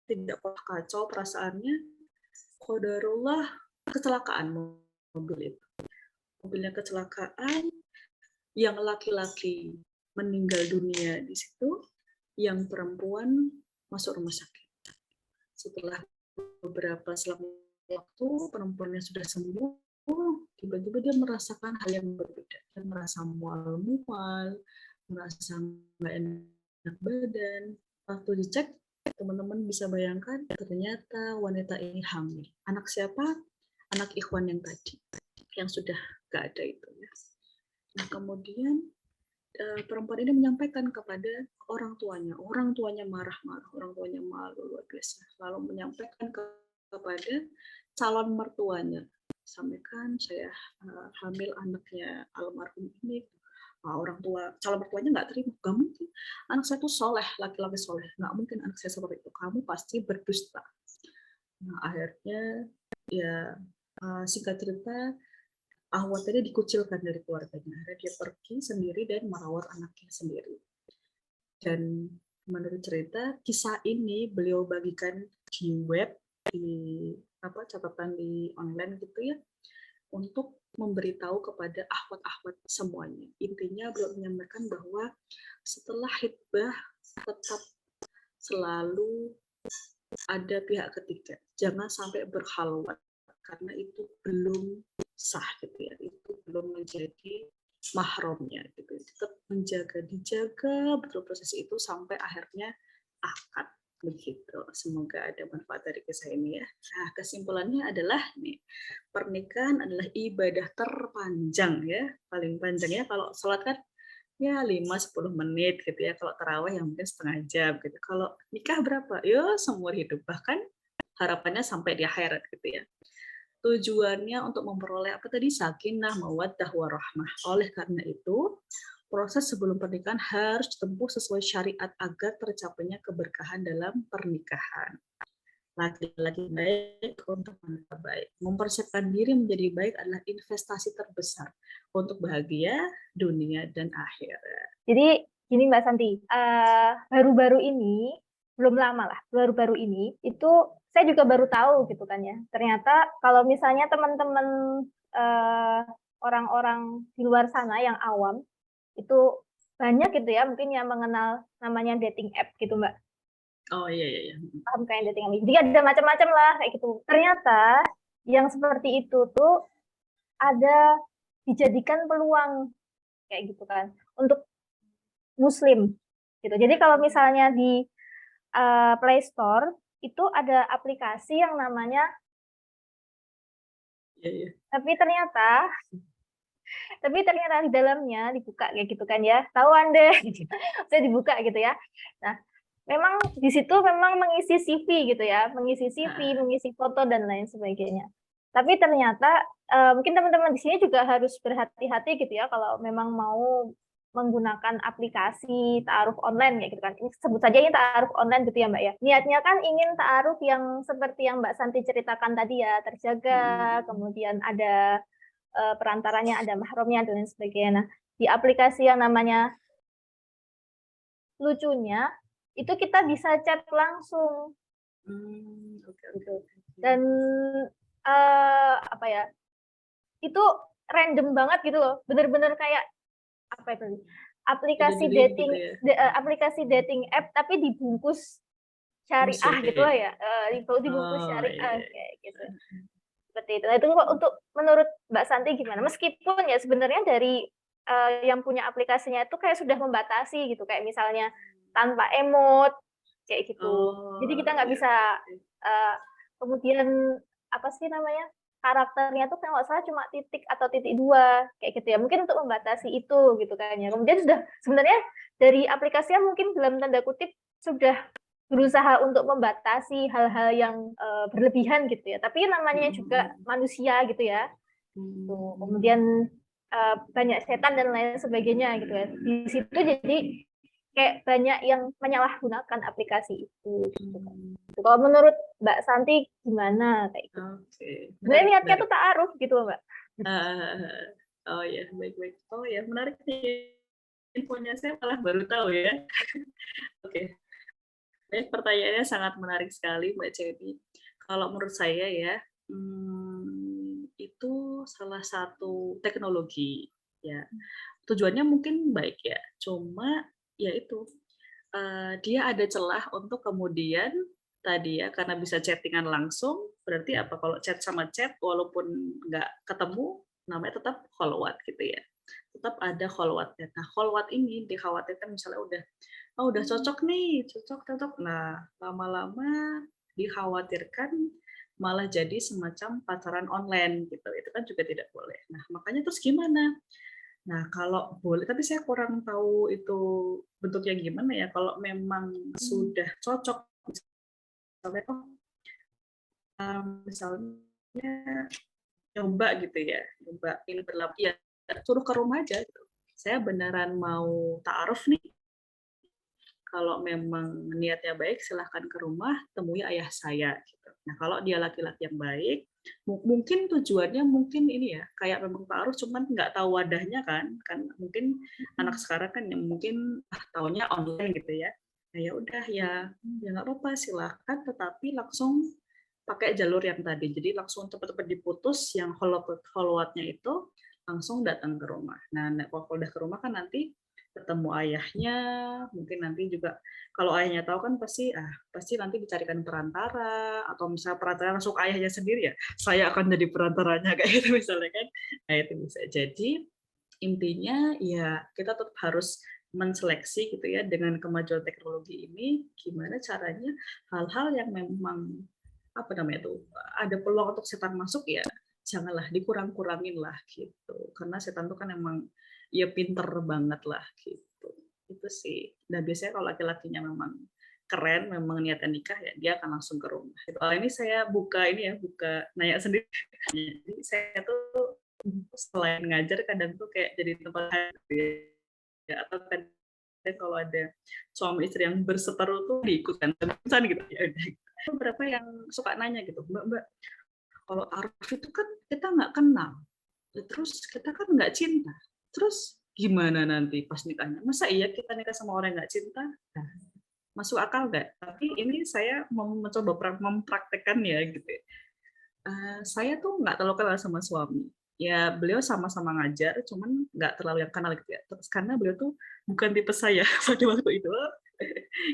tidak kacau perasaannya. Qadarullah kecelakaan mobil itu. Mobilnya kecelakaan, yang laki-laki meninggal dunia di situ, yang perempuan masuk rumah sakit. Setelah beberapa waktu perempuannya sudah sembuh, tiba-tiba dia merasakan hal yang berbeda. Dia merasa mual-mual, merasa nggak enak badan. Waktu dicek, teman-teman bisa bayangkan ternyata wanita ini hamil. Anak siapa? Anak Ikhwan yang tadi, yang sudah nggak ada itu. Nah, kemudian perempuan ini menyampaikan kepada orang tuanya. Orang tuanya marah-marah, orang tuanya malu luar biasa. Lalu menyampaikan kepada calon mertuanya, sampaikan saya hamil anaknya almarhum ini. Nah, orang tua calon mertuanya nggak terima, nggak mungkin, anak saya itu soleh, laki-laki soleh, nggak mungkin anak saya seperti itu, kamu pasti berdusta. Nah, akhirnya ya singkat cerita ahwat tadi dikucilkan dari keluarganya. Akhirnya dia pergi sendiri dan merawat anaknya sendiri. Dan menurut cerita, kisah ini beliau bagikan di web, di catatan di online gitu ya, untuk memberitahu kepada ahwat-ahwat semuanya. Intinya beliau menyampaikan bahwa setelah hitbah tetap selalu ada pihak ketiga. Jangan sampai berkhalwat karena itu belum sah gitu ya. Itu belum menjadi mahramnya gitu. Tetap dijaga betul proses itu sampai akhirnya akad begitu. Semoga ada manfaat dari kisah ini ya. Nah, kesimpulannya adalah nih, pernikahan adalah ibadah terpanjang ya, paling panjang ya. Kalau sholat kan ya 5-10 menit gitu ya, kalau tarawih yang mungkin setengah jam gitu. Kalau nikah berapa? Ya seumur hidup, bahkan harapannya sampai di akhirat gitu ya. Tujuannya untuk memperoleh apa tadi? Sakinah, mawaddah, warahmah. Oleh karena itu, proses sebelum pernikahan harus ditempuh sesuai syariat agar tercapainya keberkahan dalam pernikahan. Laki-laki baik untuk wanita baik. Mempersiapkan diri menjadi baik adalah investasi terbesar untuk bahagia dunia dan akhirat.
Jadi gini Mbak Santi, baru-baru ini, belum lama lah, baru-baru ini itu saya juga baru tahu gitu kan ya. Ternyata kalau misalnya teman-teman orang-orang di luar sana yang awam itu banyak gitu ya, mungkin yang mengenal namanya dating app gitu Mbak.
Oh iya iya iya.
Paham kayak dating app. Jadi ada macam-macam lah kayak gitu. Ternyata yang seperti itu tuh ada dijadikan peluang kayak gitu kan untuk Muslim gitu. Jadi kalau misalnya di Play Store itu ada aplikasi yang namanya,
Iya.
tapi ternyata di dalamnya dibuka kayak gitu kan ya, tahuan deh, saya dibuka gitu ya. Nah, memang di situ memang mengisi CV gitu ya, mengisi CV, mengisi foto dan lain sebagainya. Tapi ternyata mungkin teman-teman di sini juga harus berhati-hati gitu ya kalau memang mau menggunakan aplikasi ta'aruf online kayak gitu kan. Ini sebut saja ini ta'aruf online gitu ya Mbak ya. Niatnya kan ingin ta'aruf yang seperti yang Mbak Santi ceritakan tadi ya, terjaga, kemudian ada perantaranya, ada mahramnya dan lain sebagainya. Nah, di aplikasi yang namanya lucunya itu kita bisa chat langsung.
Oke.
Dan apa ya? Itu random banget gitu loh. Bener-bener kayak apa itu?
Ada
Aplikasi
dream
dating
gitu ya.
aplikasi dating app tapi dibungkus syariah gitu lah
Musrik.
ya. Dibungkus
Oh
syariah
iya.
kayak gitu. Seperti itu. Nah, itu untuk menurut Mbak Santi gimana? Meskipun ya sebenarnya dari yang punya aplikasinya itu kayak sudah membatasi gitu, kayak misalnya tanpa emot kayak gitu. Jadi
Oh
kita nggak
iya.
bisa kemudian apa sih namanya, karakternya tuh kalau nggak salah cuma titik atau titik dua kayak gitu ya. Mungkin untuk membatasi itu gitu kan ya. Kemudian sudah sebenarnya dari aplikasinya mungkin dalam tanda kutip sudah berusaha untuk membatasi hal-hal yang berlebihan gitu ya. Tapi namanya juga manusia gitu ya. Tuh, kemudian banyak setan dan lain sebagainya gitu ya. Di situ jadi kayak banyak yang menyalahgunakan aplikasi itu gitu kan. Kalau menurut Mbak Santi gimana kayak gitu?
Oke,
Sebenarnya
menarik,
niatnya
menarik.
tuh ta'aruf gitu Mbak.
Ah, oh ya, baik-baik. Oh ya, menarik nih. Infonya saya malah baru tahu ya. Oke, baik, pertanyaannya sangat menarik sekali Mbak Cepi. Kalau menurut saya ya, itu salah satu teknologi ya. Tujuannya mungkin baik ya, cuma ya itu dia ada celah untuk kemudian tadi ya karena bisa chattingan langsung berarti apa kalau chat sama chat walaupun nggak ketemu namanya tetap kholwat gitu ya tetap ada kholwatnya. Nah kholwat ini dikhawatirkan misalnya udah cocok nih cocok cocok nah lama-lama dikhawatirkan malah jadi semacam pacaran online gitu itu kan juga tidak boleh. Nah makanya terus gimana. Nah, kalau boleh, tapi saya kurang tahu itu bentuknya gimana ya. Kalau memang sudah cocok, misalnya, misalnya coba gitu ya, coba ini berlaku, ya suruh ke rumah aja. Gitu. Saya beneran mau ta'aruf nih. Kalau memang niatnya baik, silahkan ke rumah, temui ayah saya. Gitu. Nah, kalau dia laki-laki yang baik, mungkin tujuannya mungkin ini ya, kayak memang ta'aruf, cuman nggak tahu wadahnya kan mungkin anak sekarang kan yang mungkin tahunya online gitu ya. Nah, ya udah ya nggak apa-apa, silahkan, tetapi langsung pakai jalur yang tadi. Jadi langsung cepat-cepat diputus, yang follow-up-nya itu langsung datang ke rumah. Nah, kalau udah ke rumah kan nanti ketemu ayahnya, mungkin nanti juga kalau ayahnya tahu kan pasti nanti dicarikan perantara atau misalnya perantara langsung ayahnya sendiri ya saya akan jadi perantaranya kayak gitu misalnya kan. Nah itu bisa jadi intinya ya kita tetap harus menseleksi gitu ya dengan kemajuan teknologi ini gimana caranya hal-hal yang memang apa namanya tuh ada peluang untuk setan masuk ya janganlah dikurang-kurangin lah gitu karena setan tuh kan emang ya pinter banget lah gitu itu sih. Dan biasanya kalau laki-lakinya memang keren memang niatan nikah ya dia akan langsung ke rumah. Ini saya buka ini ya buka nanya sendiri. Jadi saya tuh selain ngajar kadang tuh kayak jadi tempat ya atau kadang kalau ada suami istri yang berseteru tuh diikutkan gitu ya. Beberapa yang suka nanya gitu mbak kalau taruh itu kan kita nggak kenal terus kita kan nggak cinta terus gimana nanti pas nikahnya masa iya kita nikah sama orang yang nggak cinta nah, masuk akal nggak tapi ini saya mau mencoba mempraktekkan ya gitu ya. Saya tuh nggak terlalu kenal sama suami ya beliau sama-sama ngajar cuman nggak terlalu yang kenal gitu ya terus karena beliau tuh bukan tipe saya pada waktu itu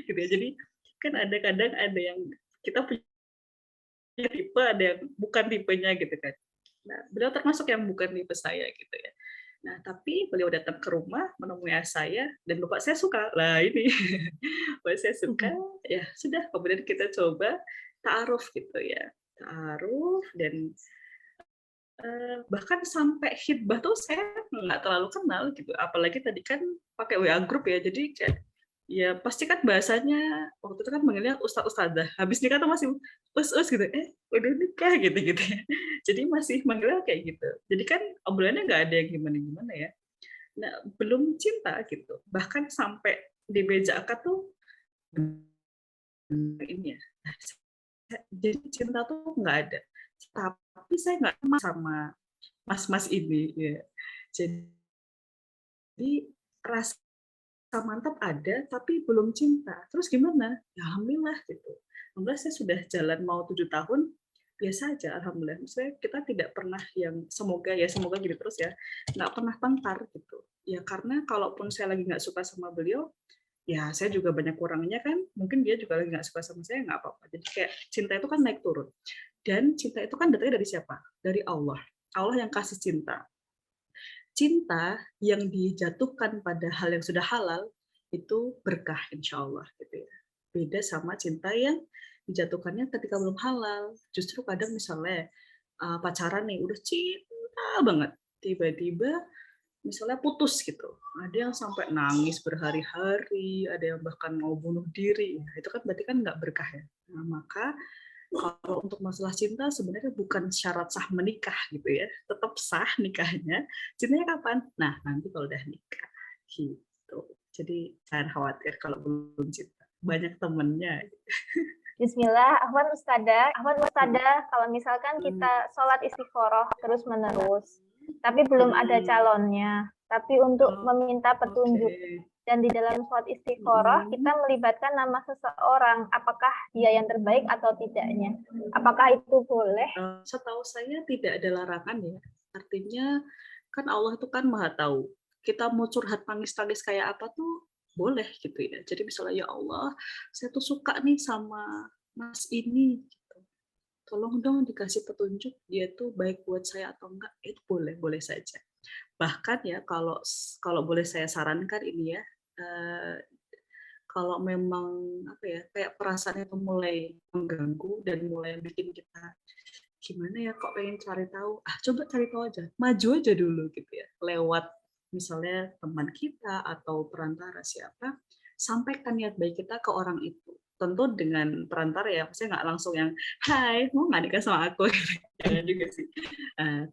gitu ya jadi kan ada kadang ada yang kita punya tipe ada yang bukan tipenya gitu kan. Nah, beliau termasuk yang bukan tipe saya gitu ya. Nah, tapi beliau datang ke rumah menemui saya dan bapak saya suka. Lah ini, bapak saya suka, ya sudah. Kemudian kita coba ta'aruf gitu ya. Ta'aruf dan bahkan sampai khidbah tuh saya nggak terlalu kenal gitu. Apalagi tadi kan pakai WA group ya. Jadi kayak ya pasti kan bahasanya waktu itu kan manggilnya ustadz ustadzah habis nikah tuh masih us gitu udah nikah gitu gitu ya. Jadi masih manggilnya kayak gitu jadi kan obrolannya nggak ada yang gimana gimana ya. Nah belum cinta gitu bahkan sampai di meja akad tuh ini ya jadi cinta tuh nggak ada tapi saya nggak sama mas-mas ini ya jadi rasa mantap ada, tapi belum cinta. Terus gimana? Ya alhamdulillah gitu. Alhamdulillah saya sudah jalan mau 7 tahun, biasa aja, alhamdulillah. Maksudnya kita tidak pernah yang semoga gini terus ya, nggak pernah tengkar gitu. Ya karena kalaupun saya lagi nggak suka sama beliau, ya saya juga banyak kurangnya kan, mungkin dia juga lagi nggak suka sama saya, nggak apa-apa. Jadi kayak cinta itu kan naik turun. Dan cinta itu kan datangnya dari siapa? Dari Allah. Allah yang kasih cinta. Cinta yang dijatuhkan pada hal yang sudah halal, itu berkah insya Allah. Gitu ya. Beda sama cinta yang dijatuhkannya ketika belum halal. Justru kadang misalnya pacaran nih, udah cinta banget. Tiba-tiba misalnya putus gitu. Ada yang sampai nangis berhari-hari, ada yang bahkan mau bunuh diri. Nah, itu kan berarti kan nggak berkah ya. Nah, maka kalau untuk masalah cinta sebenarnya bukan syarat sah menikah gitu ya. Tetap sah nikahnya. Cintanya kapan? Nah, nanti kalau udah nikah. Gitu. Jadi jangan khawatir kalau belum cinta. Banyak temennya.
Bismillah, Ahwan Ustadzah, kalau misalkan kita sholat istikharah terus menerus, tapi belum ada calonnya, tapi untuk meminta petunjuk,
Oke.
dan di dalam sholat istikharah kita melibatkan nama seseorang, apakah dia yang terbaik atau tidaknya? Apakah itu boleh?
Setahu saya tidak ada larangan ya. Artinya kan Allah itu kan maha tahu. Kita mau curhat tangis-tangis kayak apa tuh boleh gitu ya. Jadi misalnya ya Allah, saya tuh suka nih sama Mas ini. Gitu. Tolong dong dikasih petunjuk dia tuh baik buat saya atau enggak. Itu boleh, boleh saja. Bahkan ya kalau boleh saya sarankan ini ya, kalau memang apa ya kayak perasaan itu mulai mengganggu dan mulai bikin kita gimana ya kok pengen cari tahu, coba cari tahu aja, maju aja dulu gitu ya, lewat misalnya teman kita atau perantara siapa, sampaikan niat baik kita ke orang itu. Tentu dengan perantara ya, maksudnya nggak langsung yang, hai, mau nggak nikah sama aku? Jangan juga sih.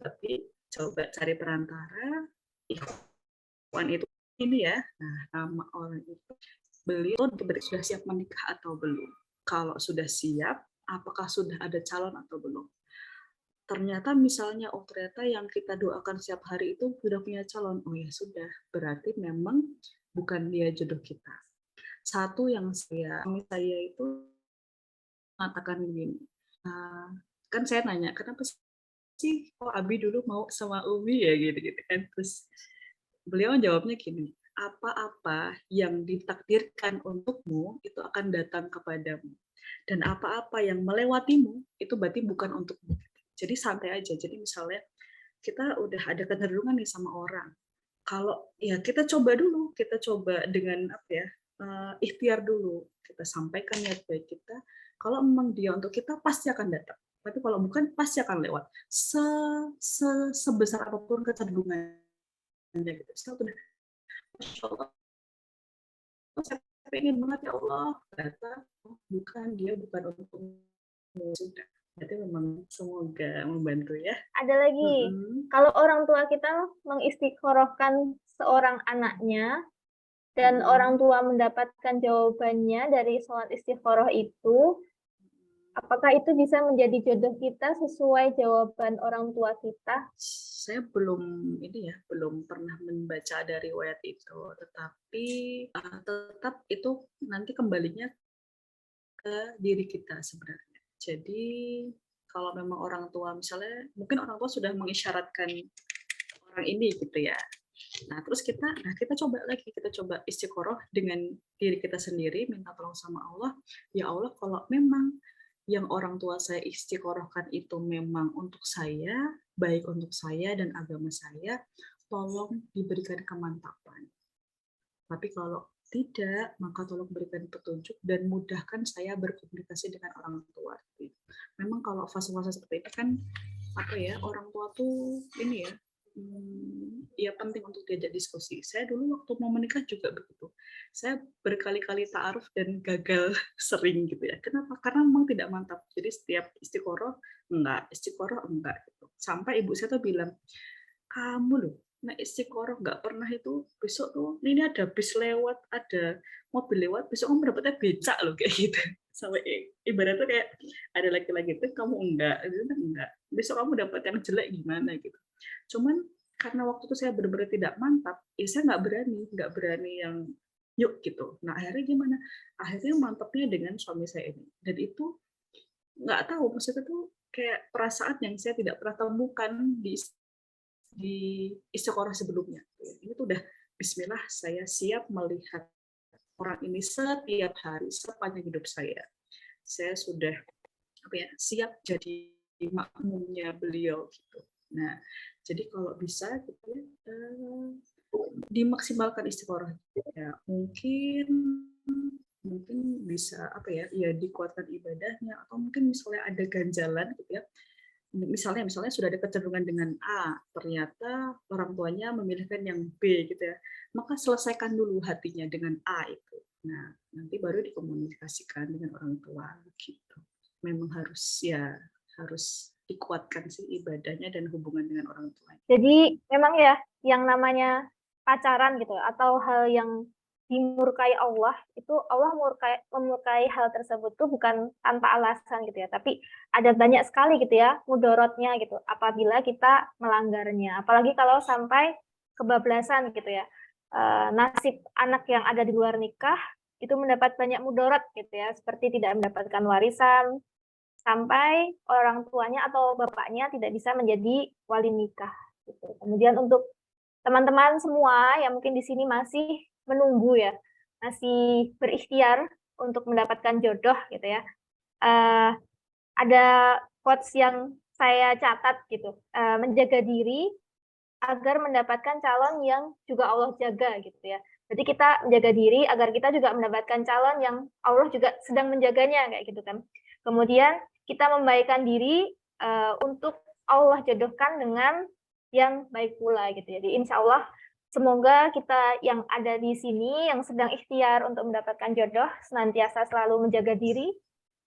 Tapi coba cari perantara, ikhwan itu ini ya, nah nama orang itu, beliau sudah siap menikah atau belum? Kalau sudah siap, apakah sudah ada calon atau belum? Ternyata misalnya ternyata yang kita doakan setiap hari itu sudah punya calon, oh ya sudah, berarti memang bukan dia jodoh kita. Satu yang saya itu mengatakan begini, kan saya nanya kenapa sih kok Abi dulu mau sama Umi ya gitu kan, terus beliau jawabnya gini, apa-apa yang ditakdirkan untukmu itu akan datang kepadamu, dan apa-apa yang melewatimu itu berarti bukan untukmu. Jadi santai aja. Jadi misalnya kita udah ada kecenderungan nih sama orang, kalau ya kita coba dengan apa ya, ikhtiar dulu, kita sampaikan niat baik kita, kalau memang dia untuk kita pasti akan datang, tapi kalau bukan pasti akan lewat, sebesar apapun kecenderungannya gitu. Saya udah, Masya Allah, saya pengen banget ya Allah, ternyata bukan, dia bukan untukmu, sudah. Berarti memang semoga membantu ya.
Ada lagi, kalau orang tua kita mengistikharahkan seorang anaknya, dan orang tua mendapatkan jawabannya dari sholat istikharah itu, apakah itu bisa menjadi jodoh kita sesuai jawaban orang tua kita?
Saya belum pernah membaca dari riwayat itu, tetapi tetap itu nanti kembalinya ke diri kita sebenarnya. Jadi kalau memang orang tua misalnya, mungkin orang tua sudah mengisyaratkan orang ini gitu ya. Nah, terus kita coba istiqoroh dengan diri kita sendiri, minta tolong sama Allah. Ya Allah, kalau memang yang orang tua saya istiqorohkan itu memang untuk saya, baik untuk saya dan agama saya, tolong diberikan kemantapan. Tapi kalau tidak, maka tolong berikan petunjuk dan mudahkan saya berkomunikasi dengan orang tua. Memang kalau fase-fase seperti itu kan apa ya, orang tua tuh ini ya, ya penting untuk diajak diskusi. Saya dulu waktu mau menikah juga begitu. Saya berkali-kali ta'aruf dan gagal sering gitu ya. Kenapa? Karena memang tidak mantap. Jadi setiap istiqoroh enggak gitu. Sampai ibu saya tuh bilang, kamu loh, nah istiqoroh nggak pernah itu, besok tuh ini ada bis lewat, ada mobil lewat, besok kamu dapetnya becak loh kayak gitu. Sampai ibaratnya kayak ada laki-laki itu kamu enggak, besok kamu dapat yang jelek gimana gitu. Cuman karena waktu itu saya benar-benar tidak mantap, ya saya nggak berani yang yuk gitu. Nah akhirnya gimana? Akhirnya mantapnya dengan suami saya ini, dan itu nggak tahu maksudnya tuh kayak perasaan yang saya tidak pernah temukan di istiqoroh sebelumnya. Ini tuh udah Bismillah, saya siap melihat orang ini setiap hari sepanjang hidup saya. Saya sudah siap jadi makmumnya beliau gitu. Nah, jadi kalau bisa gitu ya, dimaksimalkan istiqoroh. Ya, mungkin bisa ya dikuatkan ibadahnya, atau mungkin misalnya ada ganjalan gitu ya. Misalnya sudah ada kecenderungan dengan A, ternyata orang tuanya memilihkan yang B gitu ya. Maka selesaikan dulu hatinya dengan A itu. Nah, nanti baru dikomunikasikan dengan orang tua gitu. Memang harus dikuatkan sih ibadahnya dan hubungan dengan orang tua.
Jadi memang ya yang namanya pacaran gitu atau hal yang dimurkai Allah, itu Allah memurkai hal tersebut tuh bukan tanpa alasan gitu ya, tapi ada banyak sekali gitu ya mudorotnya gitu apabila kita melanggarnya, apalagi kalau sampai kebablasan gitu ya. Nasib anak yang ada di luar nikah itu mendapat banyak mudorot gitu ya, seperti tidak mendapatkan warisan, sampai orang tuanya atau bapaknya tidak bisa menjadi wali nikah gitu. Kemudian untuk teman-teman semua yang mungkin di sini masih menunggu ya, masih berikhtiar untuk mendapatkan jodoh gitu ya. Ada quotes yang saya catat gitu, menjaga diri agar mendapatkan calon yang juga Allah jaga gitu ya. Jadi kita menjaga diri agar kita juga mendapatkan calon yang Allah juga sedang menjaganya kayak gitu kan. Kemudian kita membaikkan diri untuk Allah jodohkan dengan yang baik pula gitu. Jadi insya Allah semoga kita yang ada di sini yang sedang ikhtiar untuk mendapatkan jodoh senantiasa selalu menjaga diri,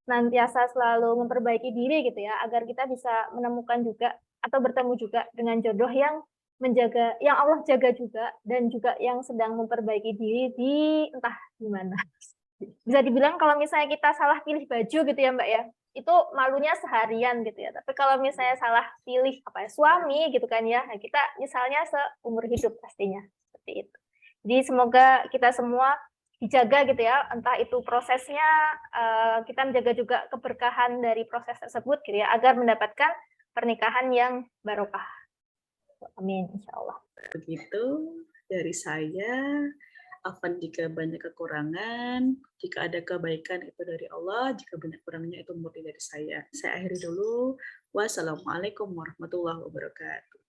senantiasa selalu memperbaiki diri gitu ya, agar kita bisa menemukan juga atau bertemu juga dengan jodoh yang menjaga, yang Allah jaga juga, dan juga yang sedang memperbaiki diri di entah di mana. Bisa dibilang kalau misalnya kita salah pilih baju gitu ya Mbak ya, itu malunya seharian gitu ya. Tapi kalau misalnya salah pilih suami gitu kan ya, nah kita misalnya seumur hidup pastinya seperti itu. Jadi semoga kita semua dijaga gitu ya, entah itu prosesnya, kita menjaga juga keberkahan dari proses tersebut gitu ya, agar mendapatkan pernikahan yang barokah. Amin, insya Allah.
Begitu dari saya. Afan jika banyak kekurangan, jika ada kebaikan itu dari Allah, jika banyak kurangnya itu murni dari saya. Saya akhiri dulu. Wassalamualaikum warahmatullahi wabarakatuh.